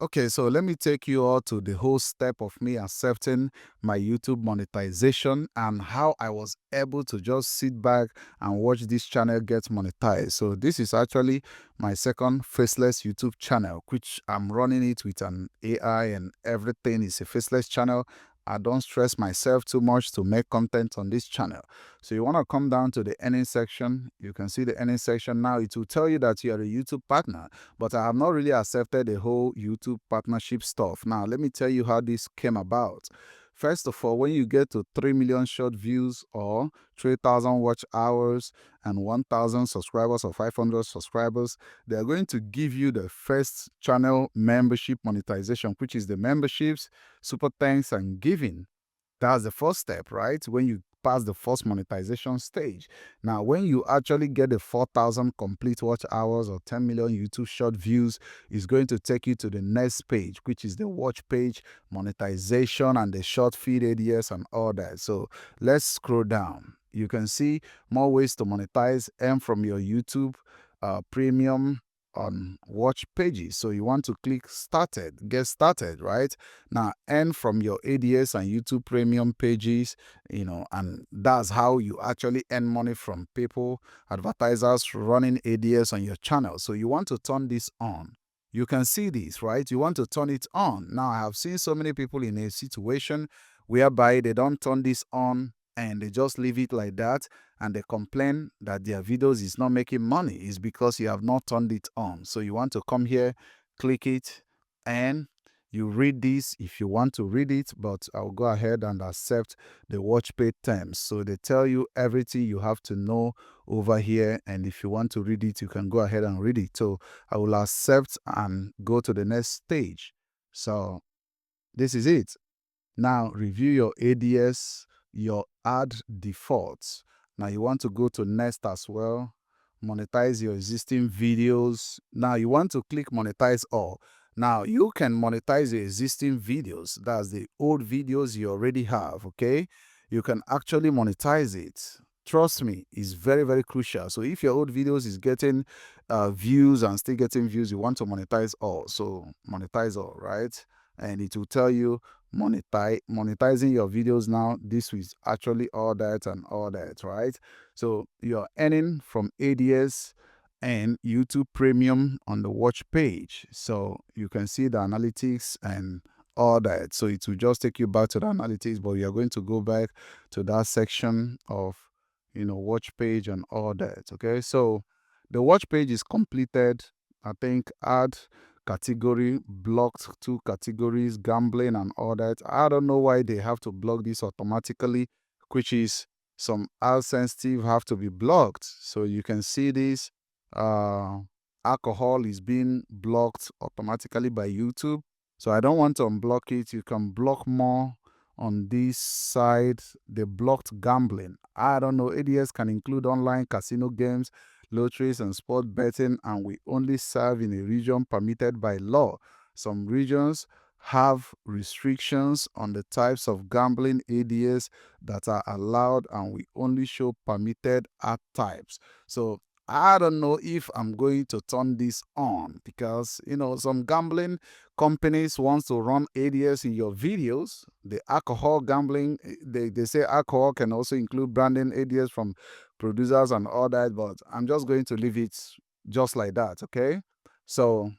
Okay, so let me take you all to the whole step of me accepting my YouTube monetization and how I was able to just sit back and watch this channel get monetized. So this is actually my second faceless YouTube channel, which I'm running it with an AI and everything. Is a faceless channel. I don't stress myself too much to make content on this channel. So you want to come down to the earning section. You can see the earning section now. It will tell you that you are a YouTube partner, but I have not really accepted the whole YouTube partnership stuff. Now, let me tell you how this came about. First of all, when you get to 3 million short views or 3,000 watch hours and 1,000 subscribers or 500 subscribers, they're going to give you the first channel membership monetization, which is the memberships, super thanks, and giving. That's the first step, right? When you pass the first monetization stage. Now, when you actually get the 4,000 complete watch hours or 10 million YouTube short views, it's going to take you to the next page, which is the watch page, monetization, and the short feed ADS and all that. So let's scroll down. You can see more ways to monetize, earn from your YouTube premium on watch pages. So you want to click started, get started, right? Now earn from your ADS and YouTube premium pages, and that's how you actually earn money from people, advertisers running ADS on your channel. So you want to turn this on. You can see this, right? You want to turn it on. Now I have seen so many people in a situation whereby they don't turn this on and they just leave it like that, and they complain that their videos is not making money. Is because you have not turned it on. So you want to come here, click it, and you read this if you want to read it, but I'll go ahead and accept the watch pay terms. So they tell you everything you have to know over here, and if you want to read it, you can go ahead and read it. So I will accept and go to the next stage. So this is it. Now review your ADS, your ad defaults. Now you want to go to next as well. Monetize your existing videos. Now you want to click monetize all. Now you can monetize your existing videos. That's the old videos you already have, okay? You can actually monetize it. Trust me, it's very, very crucial. So if your old videos is getting views and still getting views, you want to monetize all. So monetize all, right? And it will tell you monetizing your videos now. This is actually all that and all that, right? So you're earning from ADS and YouTube premium on the watch page. So you can see the analytics and all that. So it will just take you back to the analytics, but you're going to go back to that section of watch page and all that. Okay, so the watch page is completed. I think add category, blocked two categories, gambling and all that. I don't know why they have to block this automatically, which is some ad sensitive have to be blocked. So you can see this alcohol is being blocked automatically by YouTube. So I don't want to unblock it. You can block more on this side. They blocked gambling. I don't know. ADS can include online casino games, lotteries, and sport betting, and we only serve in a region permitted by law. Some regions have restrictions on the types of gambling ADS that are allowed, and we only show permitted ad types. So I don't know if I'm going to turn this on because some gambling companies wants to run ADS in your videos. The alcohol gambling, they say alcohol can also include branding ADS from producers and all that, but I'm just going to leave it just like that, okay? So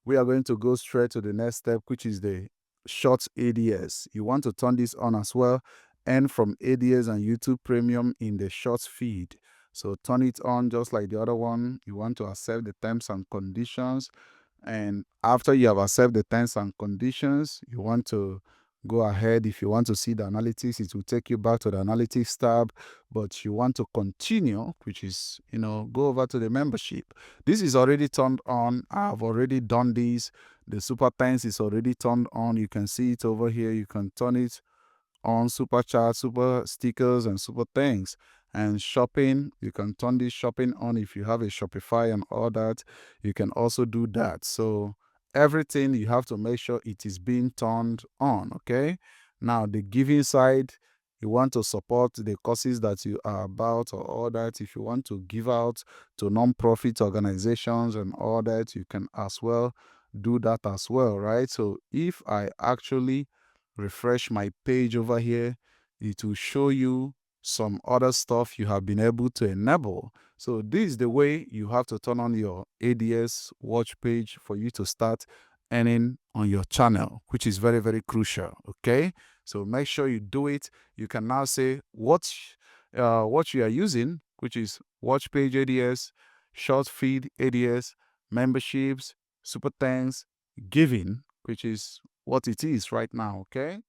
we are going to go straight to the next step, which is the Shorts ADS. You want to turn this on as well, and from ADS and YouTube Premium in the Shorts feed. So turn it on just like the other one. You want to accept the terms and conditions. And after you have accepted the terms and conditions, you want to go ahead. If you want to see the analytics, it will take you back to the analytics tab. But you want to continue, which is, go over to the membership. This is already turned on. I've already done this. The super thanks is already turned on. You can see it over here. You can turn it on, super chat, super stickers, and super thanks. And shopping, you can turn this shopping on if you have a Shopify and all that. You can also do that. So everything you have to make sure it is being turned on. Okay. Now the giving side, you want to support the causes that you are about or all that. If you want to give out to non-profit organizations and all that, you can as well do that as well, right? So if I actually refresh my page over here, it will show you some other stuff you have been able to enable. So this is the way you have to turn on your ADS watch page for you to start earning on your channel, which is very, very crucial. Okay, so make sure you do it. You can now say what you are using, which is watch page ADS, short feed ADS, memberships, super thanks, giving, which is what it is right now. Okay.